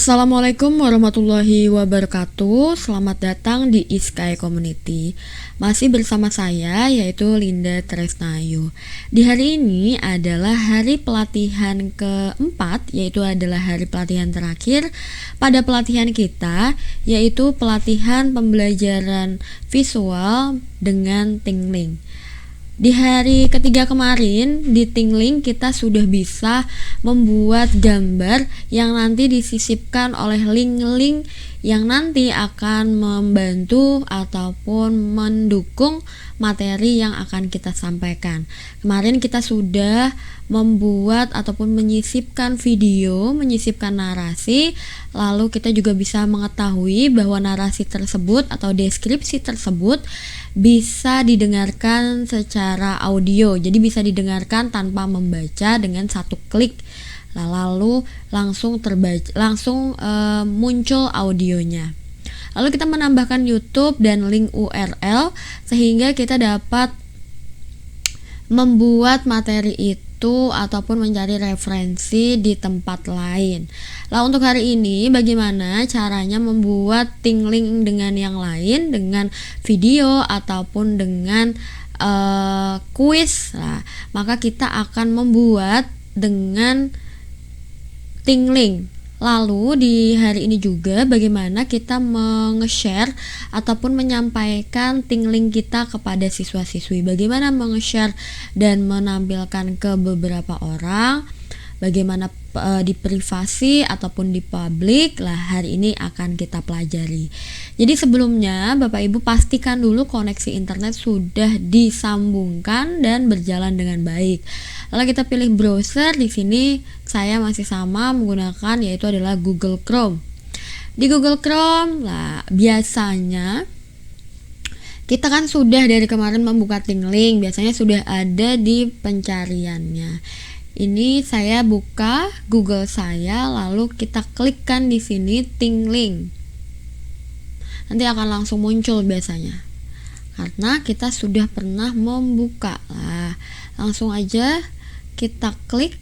Assalamualaikum warahmatullahi wabarakatuh. Selamat datang di Iskai Community. Masih bersama saya yaitu Linda Tresnayu. Di hari ini adalah hari pelatihan keempat, yaitu adalah hari pelatihan terakhir pada pelatihan kita, yaitu pelatihan pembelajaran visual dengan Tingling. Di hari ketiga kemarin di Tingling kita sudah bisa membuat gambar yang nanti disisipkan oleh link-link yang nanti akan membantu ataupun mendukung materi yang akan kita sampaikan. Kemarin kita sudah membuat ataupun menyisipkan video, menyisipkan narasi, lalu kita juga bisa mengetahui bahwa narasi tersebut atau deskripsi tersebut bisa didengarkan secara audio, jadi bisa didengarkan tanpa membaca dengan satu klik. Lalu langsung muncul audionya. Lalu kita menambahkan YouTube dan link URL sehingga kita dapat membuat materi itu ataupun mencari referensi di tempat lain. Nah, untuk hari ini bagaimana caranya membuat Tingling dengan yang lain, dengan video ataupun dengan kuis. Nah, maka kita akan membuat dengan Tingling. Lalu di hari ini juga bagaimana kita menge-share ataupun menyampaikan Tingling kita kepada siswa-siswi. Bagaimana menge-share dan menampilkan ke beberapa orang, bagaimana di privasi ataupun di publik. Lah, hari ini akan kita pelajari. Jadi sebelumnya Bapak Ibu pastikan dulu koneksi internet sudah disambungkan dan berjalan dengan baik. Lalu kita pilih browser. Di sini saya masih sama menggunakan yaitu adalah Google Chrome. Di Google Chrome, lah biasanya kita kan sudah dari kemarin membuka Tingling, biasanya sudah ada di pencariannya. Ini saya buka Google saya, lalu kita klikkan di sini Tingling. Nanti akan langsung muncul biasanya. Karena kita sudah pernah membuka. Lah, langsung aja kita klik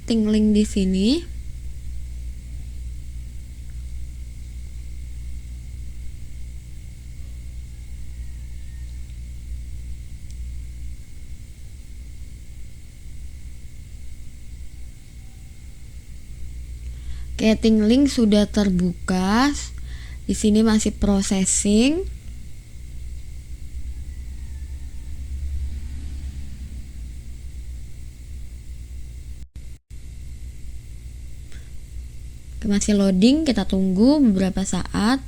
Tingling di sini. Oke, Tingling sudah terbuka. Di sini masih processing. Masih loading, kita tunggu beberapa saat.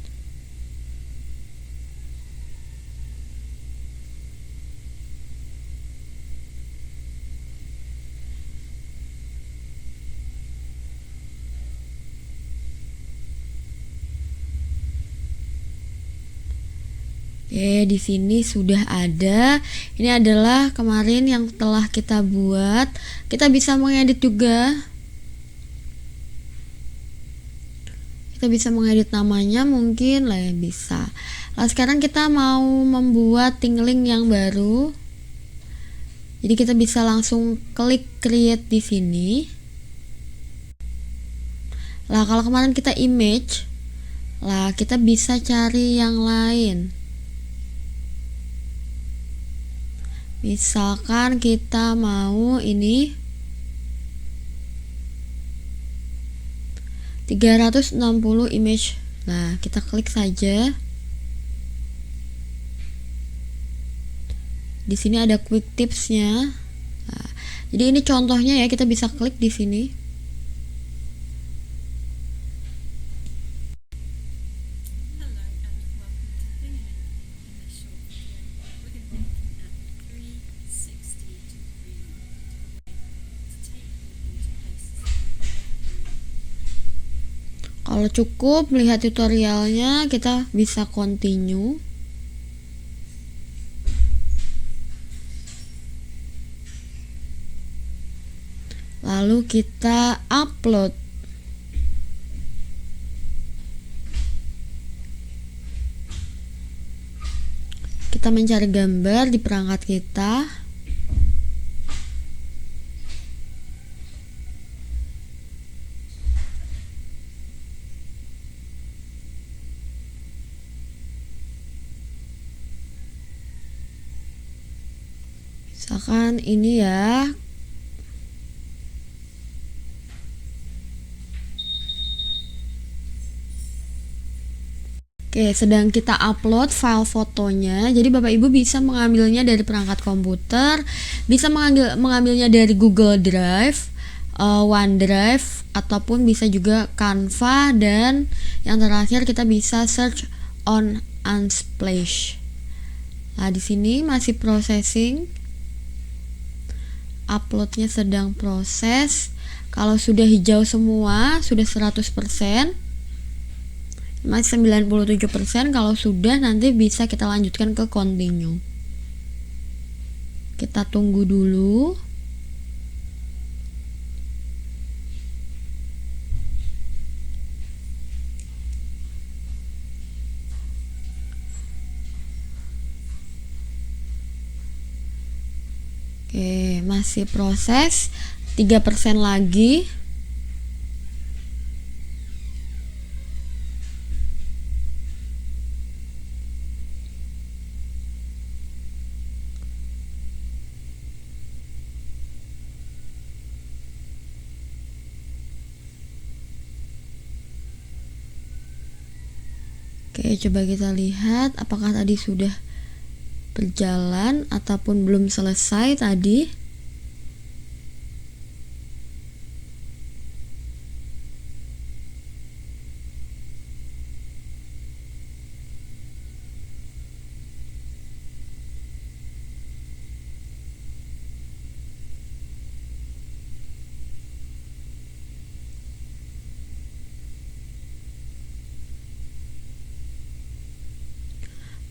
Oke, di sini sudah ada. Ini adalah kemarin yang telah kita buat. Kita bisa mengedit juga. Kita bisa mengedit namanya mungkin lah ya, bisa. Nah, sekarang kita mau membuat Tingling yang baru. Jadi kita bisa langsung klik create di sini. Lah, kalau kemarin kita image, lah kita bisa cari yang lain. Misalkan kita mau ini 360 image. Nah, kita klik saja. Di sini ada quick tipsnya. Nah, jadi ini contohnya ya, kita bisa klik di sini. Kalau cukup melihat tutorialnya, kita bisa continue. Lalu kita upload. Kita mencari gambar di perangkat kita. Misalkan ini ya. Oke, sedang kita upload file fotonya. Jadi Bapak Ibu bisa mengambilnya dari perangkat komputer, bisa mengambilnya dari Google Drive, OneDrive, ataupun bisa juga Canva, dan yang terakhir kita bisa search on Unsplash. Nah, di sini masih processing. Uploadnya sedang proses. Kalau sudah hijau semua, sudah 100%. Masih 97%. Kalau sudah, nanti bisa kita lanjutkan ke continue. Kita tunggu dulu. Oke, masih proses. 3% lagi. Oke, coba kita lihat apakah tadi sudah berjalan ataupun belum selesai tadi.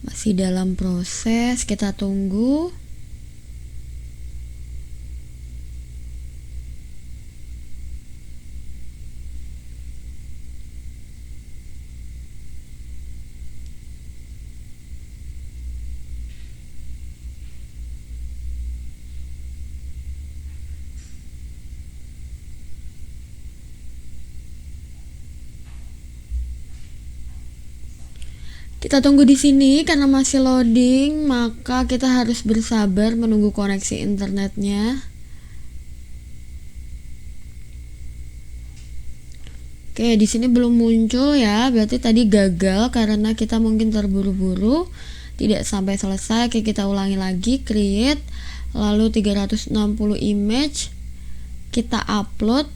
Masih dalam proses, kita tunggu. Kita tunggu di sini karena masih loading, maka kita harus bersabar menunggu koneksi internetnya. Oke, di sini belum muncul ya, berarti tadi gagal karena kita mungkin terburu-buru, tidak sampai selesai. Oke, kita ulangi lagi, create, lalu 360 image, kita upload.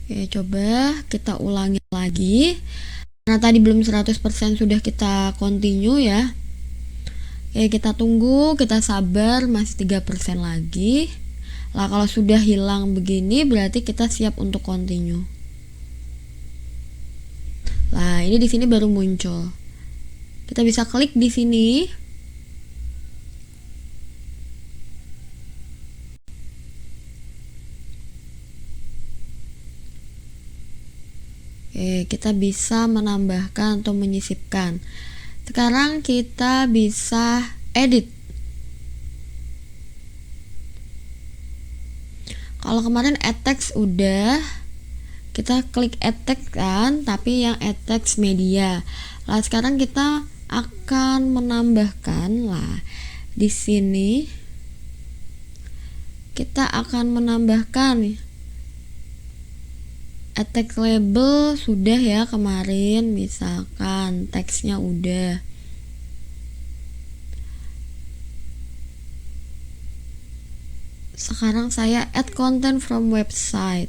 Oke, coba kita ulangi lagi. Karena tadi belum 100% sudah kita continue ya. Oke, kita tunggu, kita sabar, masih 3% lagi. Lah, kalau sudah hilang begini berarti kita siap untuk continue. Lah, ini di sini baru muncul. Kita bisa klik di sini. Oke, kita bisa menambahkan atau menyisipkan. Sekarang kita bisa edit. Kalau kemarin add text udah, kita klik add text kan, tapi yang add text media. Lah, sekarang kita akan menambahkan lah di sini. Kita akan menambahkan add text label sudah ya kemarin, misalkan teksnya udah. Sekarang saya add content from website.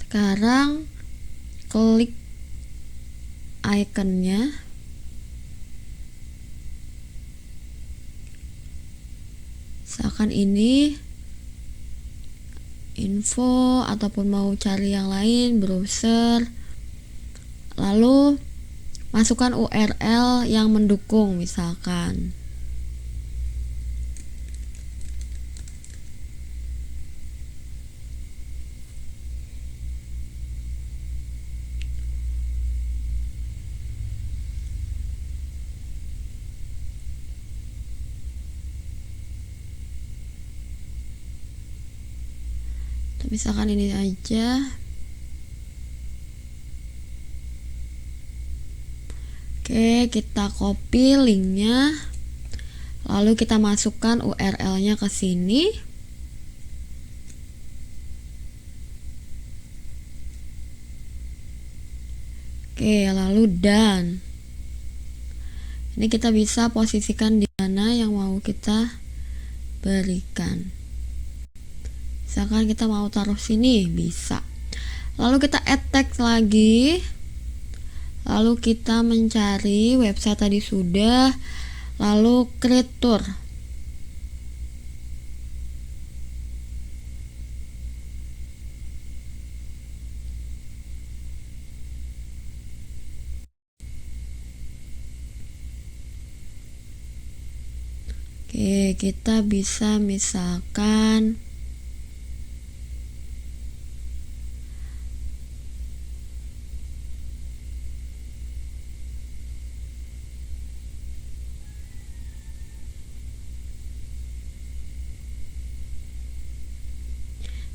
Sekarang klik ikonnya. Misalkan ini info, ataupun mau cari yang lain, browser, lalu masukkan URL yang mendukung, misalkan Misalkan ini aja. Oke, kita copy linknya, lalu kita masukkan URL-nya ke sini. Oke, lalu done. Ini kita bisa posisikan di mana yang mau kita berikan. Misalkan kita mau taruh sini, bisa. Lalu kita add text lagi. Lalu kita mencari website tadi sudah, lalu create tour. Oke, kita bisa misalkan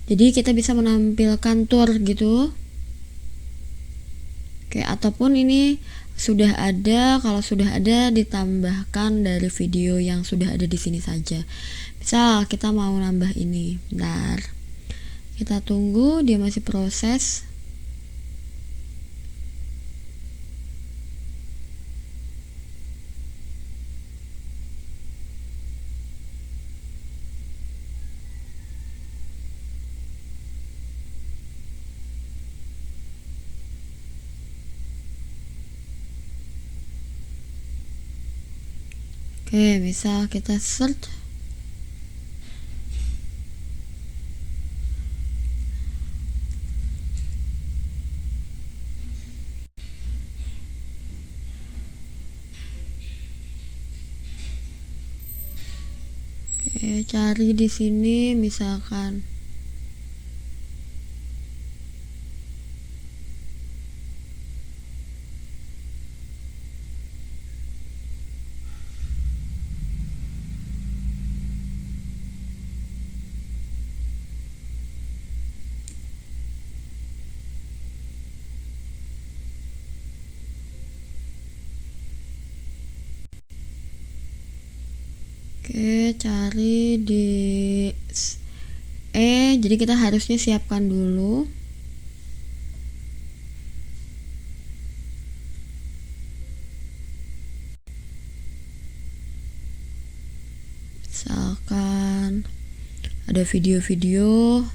jadi kita bisa menampilkan tour gitu. Oke, ataupun ini sudah ada, kalau sudah ada ditambahkan dari video yang sudah ada di sini saja. Misal kita mau nambah ini, bentar. Kita tunggu, dia masih proses. Oke, misal kita search. Oke, cari di sini misalkan oke, cari di jadi kita harusnya siapkan dulu. Misalkan ada video-video.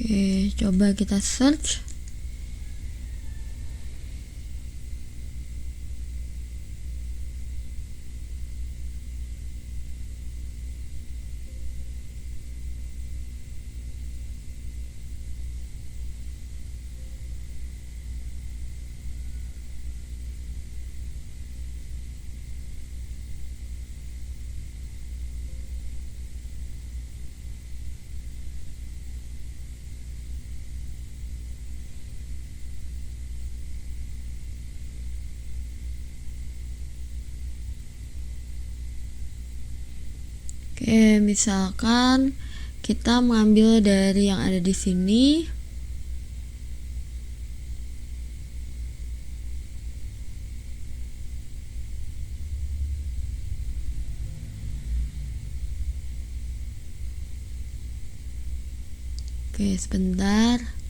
Oke, coba kita search. Oke, misalkan kita mengambil dari yang ada di sini. Oke, sebentar.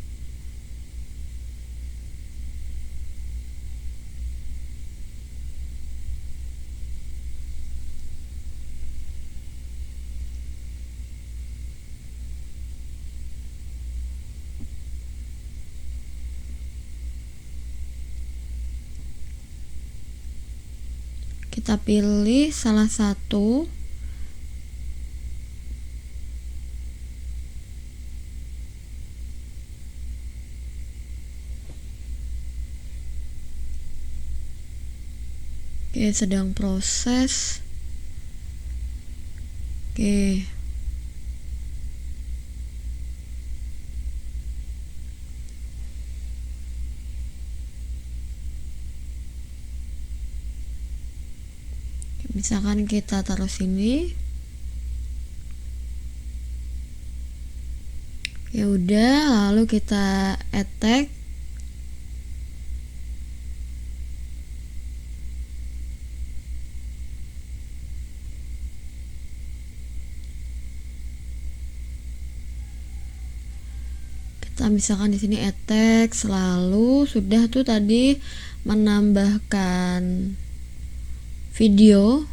Kita pilih salah satu. Oke, sedang proses. Oke. Misalkan kita taruh sini. Ya udah, lalu kita add tag. Kita misalkan di sini add tag, lalu sudah tuh tadi menambahkan video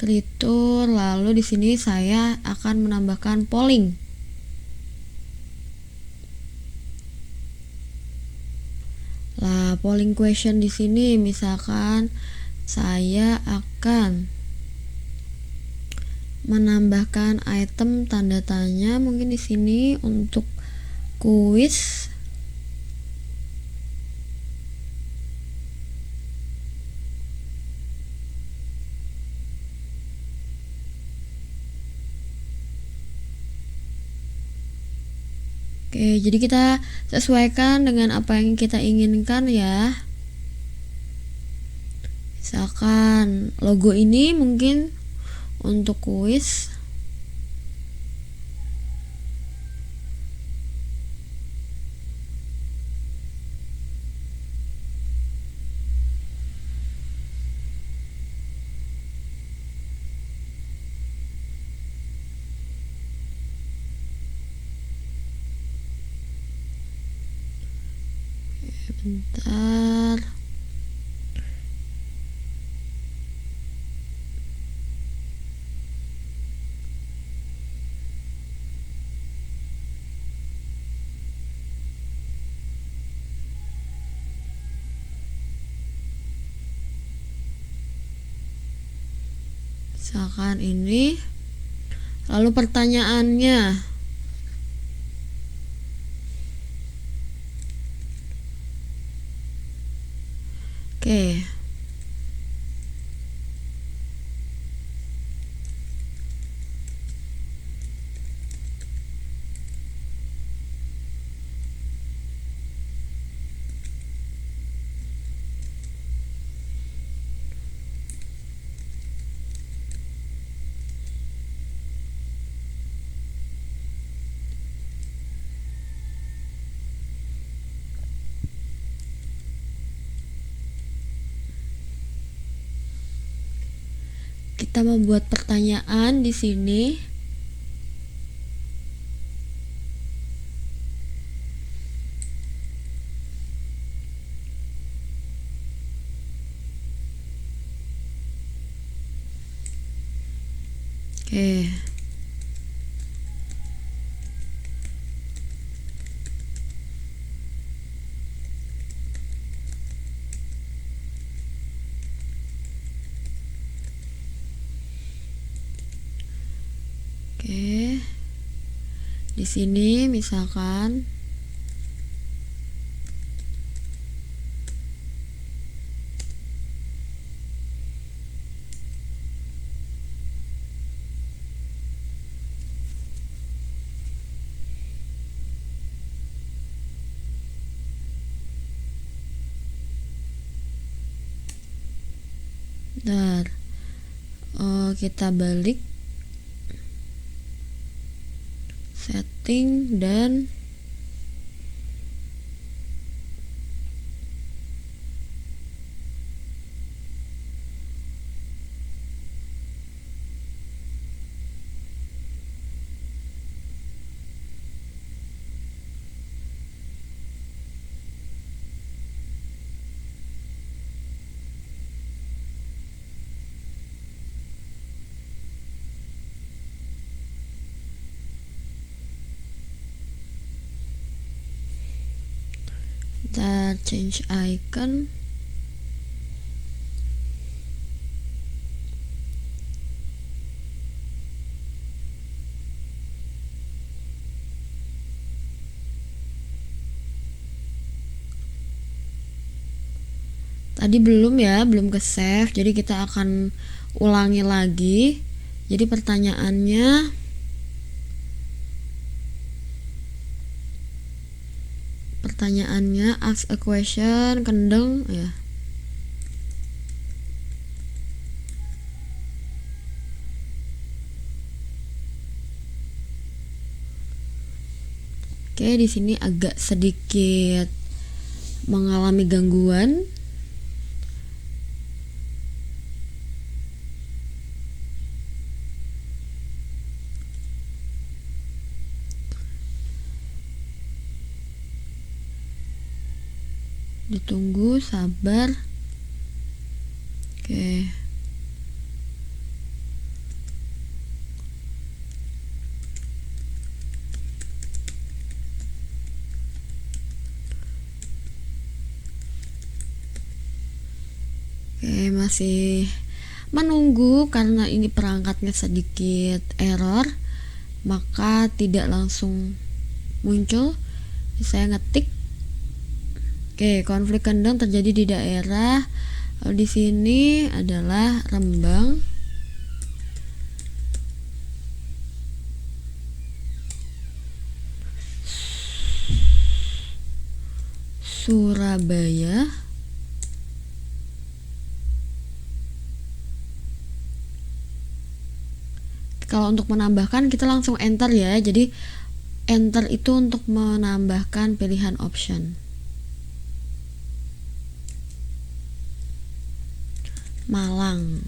kreator, lalu di sini saya akan menambahkan polling. Lah, polling question di sini misalkan saya akan menambahkan item tanda tanya mungkin di sini untuk kuis. Oke, jadi kita sesuaikan dengan apa yang kita inginkan ya. Misalkan logo ini mungkin untuk kuis. Bentar. Misalkan ini. Lalu pertanyaannya. Oke. Kita membuat pertanyaan di sini. Oke. Oke. Di sini misalkan kita balik setting dan kita change icon. Tadi belum ya, belum ke save, jadi kita akan ulangi lagi. Jadi pertanyaannya ask a question, kendeng ya. Oke, di sini agak sedikit mengalami gangguan. Ditunggu, sabar. Oke. Oke, masih menunggu karena ini perangkatnya sedikit error, maka tidak langsung muncul. Saya ngetik. Oke, konflik kendeng terjadi di daerah. Di sini adalah Rembang. Surabaya. Kalau untuk menambahkan kita langsung enter ya. Jadi enter itu untuk menambahkan pilihan option. Malang.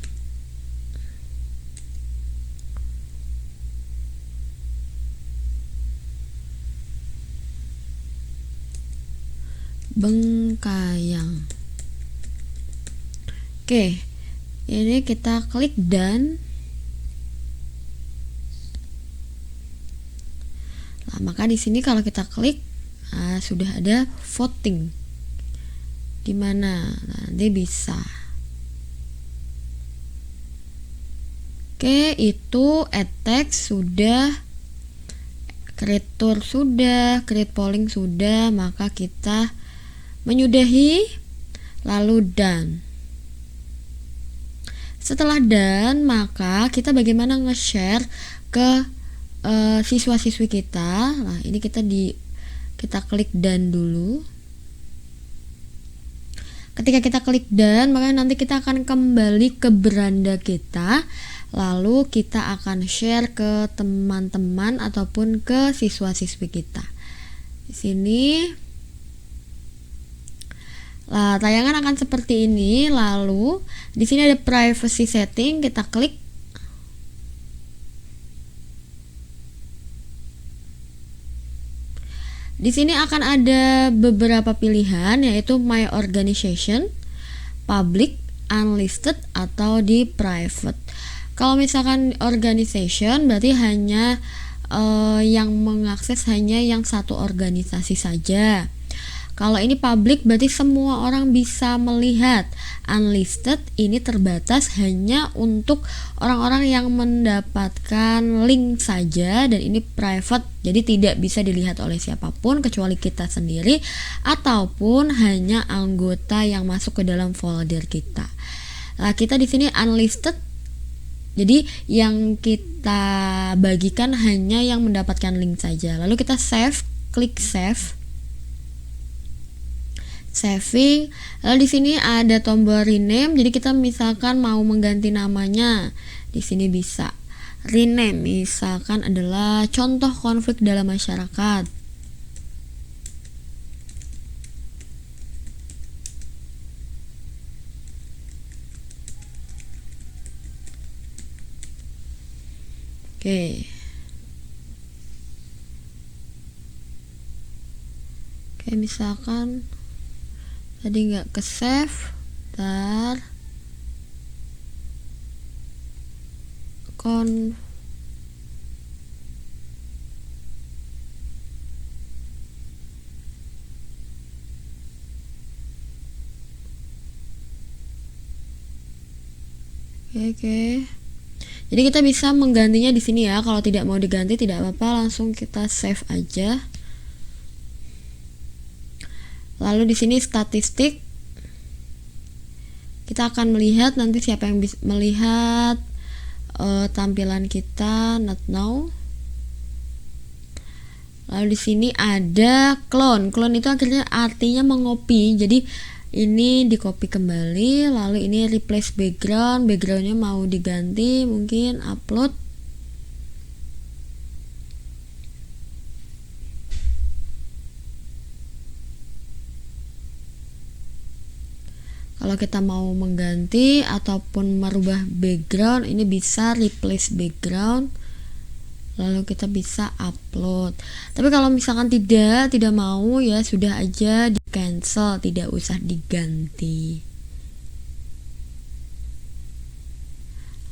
Bengkayang. Oke, ini kita klik done. Nah, maka di sini kalau kita klik, sudah ada voting. Di mana nanti bisa. Oke, itu add text sudah, create tour sudah, create polling sudah, maka kita menyudahi, lalu done. Setelah done, maka kita bagaimana nge-share ke siswa-siswi kita. Nah, ini kita klik done dulu. Ketika kita klik done, maka nanti kita akan kembali ke beranda kita. Lalu kita akan share ke teman-teman ataupun ke siswa-siswi kita. Di sini tayangan akan seperti ini. Lalu di sini ada privacy setting, kita klik. Di sini akan ada beberapa pilihan, yaitu my organization, public, unlisted, atau di private. Kalau misalkan organization berarti hanya yang mengakses hanya yang satu organisasi saja. Kalau ini public berarti semua orang bisa melihat. Unlisted ini terbatas hanya untuk orang-orang yang mendapatkan link saja, dan ini private jadi tidak bisa dilihat oleh siapapun kecuali kita sendiri ataupun hanya anggota yang masuk ke dalam folder kita. Nah, kita di sini unlisted. Jadi yang kita bagikan hanya yang mendapatkan link saja. Lalu kita save, klik save. Saving. Lalu di sini ada tombol rename. Jadi kita misalkan mau mengganti namanya, di sini bisa rename. Misalkan adalah contoh konflik dalam masyarakat. Oke. Oke, misalkan tadi nggak ke save, ntar Oke. Jadi kita bisa menggantinya di sini ya. Kalau tidak mau diganti tidak apa-apa, langsung kita save aja. Lalu di sini statistik. Kita akan melihat nanti siapa yang bisa melihat tampilan kita not now. Lalu di sini ada clone. Clone itu akhirnya artinya mengopi. Jadi ini di copy kembali, lalu ini replace background. Backgroundnya mau diganti, mungkin upload. Kalau kita mau mengganti ataupun merubah background, ini bisa replace background, lalu kita bisa upload. Tapi kalau misalkan tidak mau, ya sudah aja di cancel, tidak usah diganti.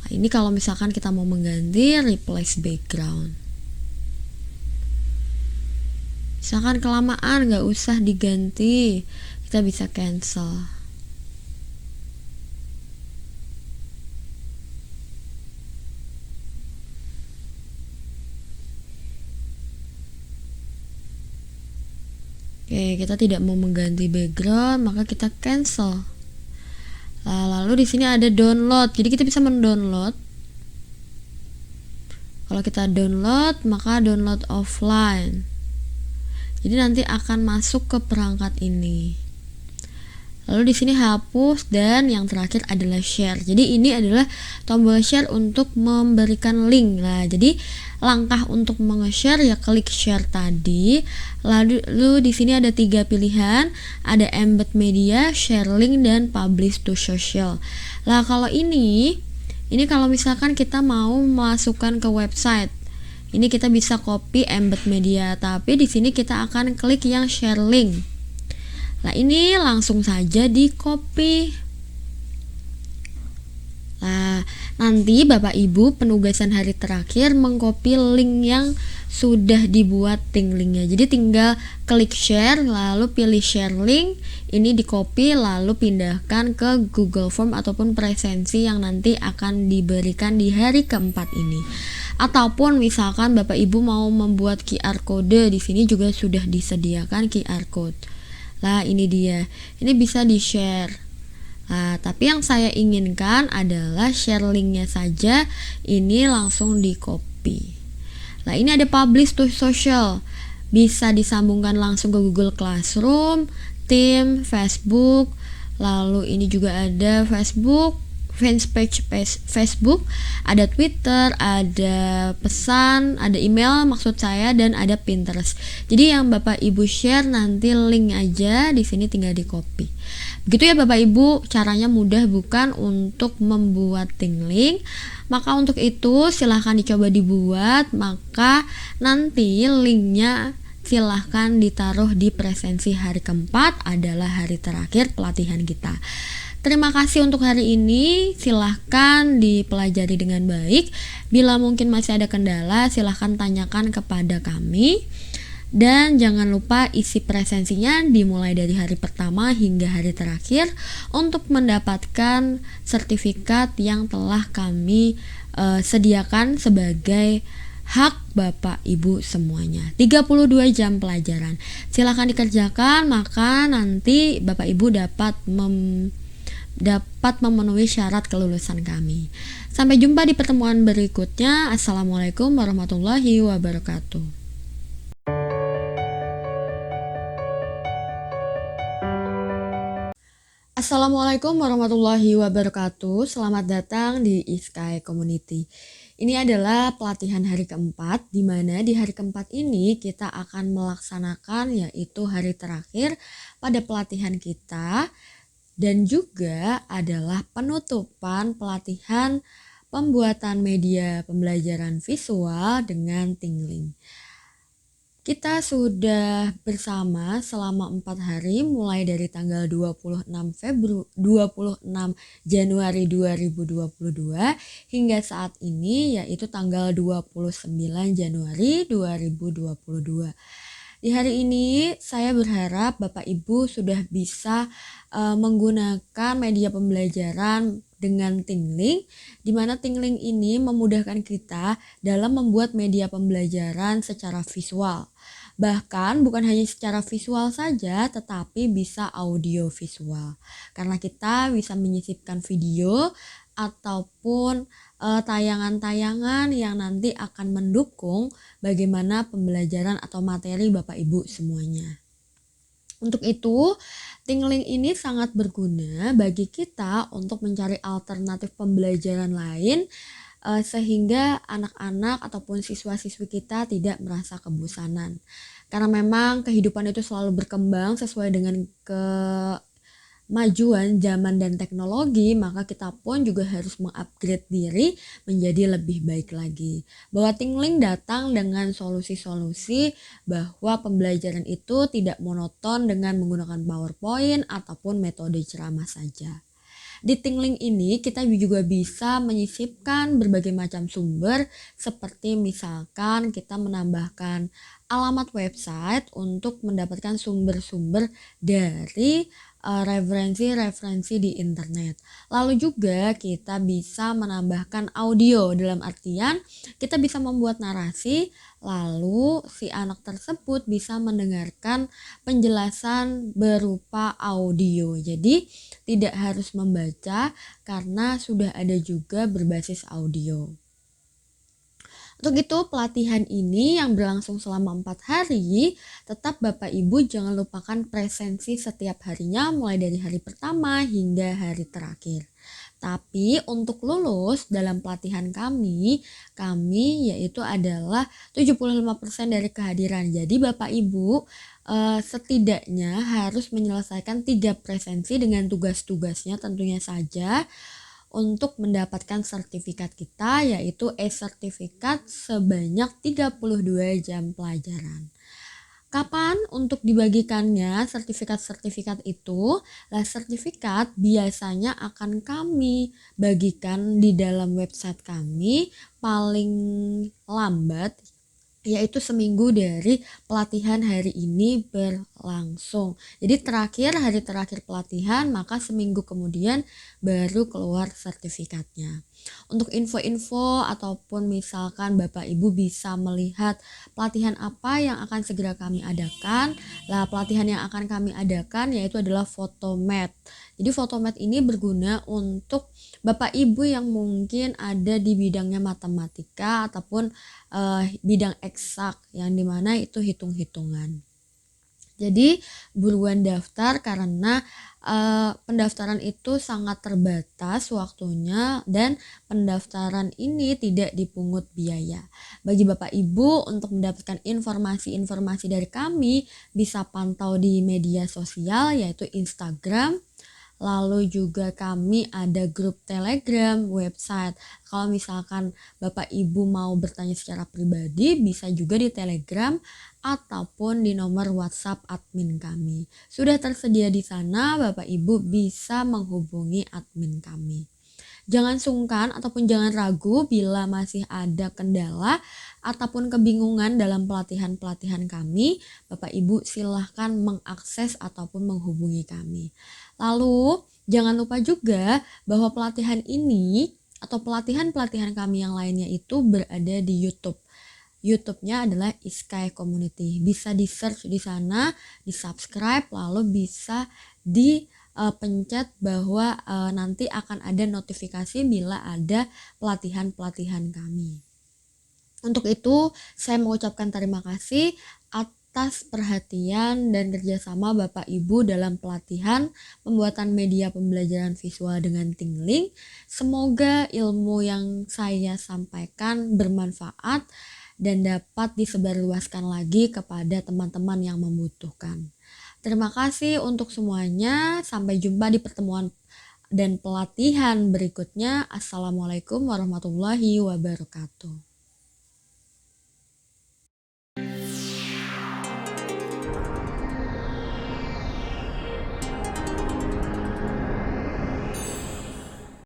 Nah, ini kalau misalkan kita mau mengganti replace background. Misalkan kelamaan nggak usah diganti, kita bisa cancel. Oke, kita tidak mau mengganti background, maka kita cancel. Lalu di sini ada download. Jadi kita bisa mendownload. Kalau kita download, maka download offline. Jadi nanti akan masuk ke perangkat ini. Lalu di sini hapus, dan yang terakhir adalah share. Jadi ini adalah tombol share untuk memberikan link. Nah, jadi langkah untuk menge-share ya klik share tadi. Lalu di sini ada 3 pilihan, ada embed media, share link, dan publish to social. Nah, kalau ini kalau misalkan kita mau masukkan ke website, ini kita bisa copy embed media, tapi di sini kita akan klik yang share link. Nah, ini langsung saja di copy. Nah, nanti Bapak Ibu penugasan hari terakhir mengcopy link yang sudah dibuat linknya. Jadi tinggal klik share, lalu pilih share link, ini di copy, lalu pindahkan ke Google Form ataupun presensi yang nanti akan diberikan di hari keempat ini. Ataupun misalkan Bapak Ibu mau membuat QR code, di sini juga sudah disediakan QR code. Lah, ini dia. Ini bisa di-share. Nah, tapi yang saya inginkan adalah share linknya saja, ini langsung di-copy. Nah, ini ada publish to social. Bisa disambungkan langsung ke Google Classroom, Teams, Facebook. Lalu ini juga ada Facebook, fanpage Facebook, ada Twitter, ada pesan, ada email maksud saya, dan ada Pinterest. Jadi yang Bapak Ibu share nanti link aja, di sini tinggal di copy. Begitu ya Bapak Ibu, caranya mudah bukan untuk membuat link. Maka untuk itu silahkan dicoba dibuat, maka nanti linknya silahkan ditaruh di presensi hari keempat, adalah hari terakhir pelatihan kita. Terima kasih untuk hari ini, silahkan dipelajari dengan baik. Bila mungkin masih ada kendala, silahkan tanyakan kepada kami. Dan jangan lupa isi presensinya dimulai dari hari pertama hingga hari terakhir untuk mendapatkan sertifikat yang telah kami sediakan sebagai hak Bapak Ibu semuanya. 32 jam pelajaran. Silahkan dikerjakan, maka nanti Bapak Ibu dapat memenuhi syarat kelulusan kami. Sampai jumpa di pertemuan berikutnya. Assalamualaikum warahmatullahi wabarakatuh. Assalamualaikum warahmatullahi wabarakatuh. Selamat datang di Iskai Community. Ini adalah pelatihan hari keempat, di mana di hari keempat ini kita akan melaksanakan yaitu hari terakhir pada pelatihan kita, dan juga adalah penutupan pelatihan pembuatan media pembelajaran visual dengan Tingling. Kita sudah bersama selama 4 hari, mulai dari tanggal 26 Januari 2022 hingga saat ini, yaitu tanggal 29 Januari 2022. Di hari ini saya berharap Bapak Ibu sudah bisa menggunakan media pembelajaran dengan Tingling, di mana Tingling ini memudahkan kita dalam membuat media pembelajaran secara visual. Bahkan bukan hanya secara visual saja, tetapi bisa audio visual. Karena kita bisa menyisipkan video ataupun tayangan-tayangan yang nanti akan mendukung bagaimana pembelajaran atau materi Bapak Ibu semuanya. Untuk itu, Tingling ini sangat berguna bagi kita untuk mencari alternatif pembelajaran lain sehingga anak-anak ataupun siswa-siswi kita tidak merasa kebosanan. Karena memang kehidupan itu selalu berkembang sesuai dengan kemajuan zaman dan teknologi, maka kita pun juga harus mengupgrade diri menjadi lebih baik lagi. Bahwa Tingling datang dengan solusi-solusi bahwa pembelajaran itu tidak monoton dengan menggunakan PowerPoint ataupun metode ceramah saja. Di Tingling ini kita juga bisa menyisipkan berbagai macam sumber, seperti misalkan kita menambahkan alamat website untuk mendapatkan sumber-sumber dari referensi-referensi di internet. Lalu juga kita bisa menambahkan audio, dalam artian kita bisa membuat narasi, lalu si anak tersebut bisa mendengarkan penjelasan berupa audio. Jadi tidak harus membaca karena sudah ada juga berbasis audio. Untuk itu pelatihan ini yang berlangsung selama 4 hari, tetap Bapak Ibu jangan lupakan presensi setiap harinya mulai dari hari pertama hingga hari terakhir. Tapi untuk lulus dalam pelatihan kami yaitu adalah 75% dari kehadiran. Jadi Bapak Ibu setidaknya harus menyelesaikan 3 presensi dengan tugas-tugasnya tentunya saja untuk mendapatkan sertifikat kita, yaitu e-sertifikat sebanyak 32 jam pelajaran. Kapan untuk dibagikannya sertifikat-sertifikat itu? Sertifikat biasanya akan kami bagikan di dalam website kami paling lambat, yaitu seminggu dari pelatihan hari ini berlangsung. Jadi hari terakhir pelatihan, maka seminggu kemudian baru keluar sertifikatnya. Untuk info-info ataupun misalkan Bapak Ibu bisa melihat pelatihan apa yang akan segera kami adakan. Pelatihan yang akan kami adakan yaitu adalah Photomath. Jadi Photomath ini berguna untuk Bapak Ibu yang mungkin ada di bidangnya matematika ataupun bidang eksak, yang dimana itu hitung-hitungan. Jadi buruan daftar karena pendaftaran itu sangat terbatas waktunya dan pendaftaran ini tidak dipungut biaya. Bagi Bapak Ibu untuk mendapatkan informasi-informasi dari kami bisa pantau di media sosial yaitu Instagram. Lalu juga kami ada grup Telegram, website. Kalau misalkan Bapak Ibu mau bertanya secara pribadi, bisa juga di Telegram ataupun di nomor WhatsApp admin kami. Sudah tersedia di sana, Bapak Ibu bisa menghubungi admin kami. Jangan sungkan ataupun jangan ragu bila masih ada kendala ataupun kebingungan dalam pelatihan-pelatihan kami. Bapak Ibu silahkan mengakses ataupun menghubungi kami. Lalu jangan lupa juga bahwa pelatihan ini atau pelatihan-pelatihan kami yang lainnya itu berada di YouTube. YouTube-nya adalah Iskai Community. Bisa di-search di sana, di-subscribe, lalu bisa pencet bahwa nanti akan ada notifikasi bila ada pelatihan-pelatihan kami. Untuk itu, saya mengucapkan terima kasih atas perhatian dan kerjasama Bapak Ibu dalam pelatihan pembuatan media pembelajaran visual dengan Tingling. Semoga ilmu yang saya sampaikan bermanfaat dan dapat disebarluaskan lagi kepada teman-teman yang membutuhkan. Terima kasih untuk semuanya. Sampai jumpa di pertemuan dan pelatihan berikutnya. Assalamualaikum warahmatullahi wabarakatuh.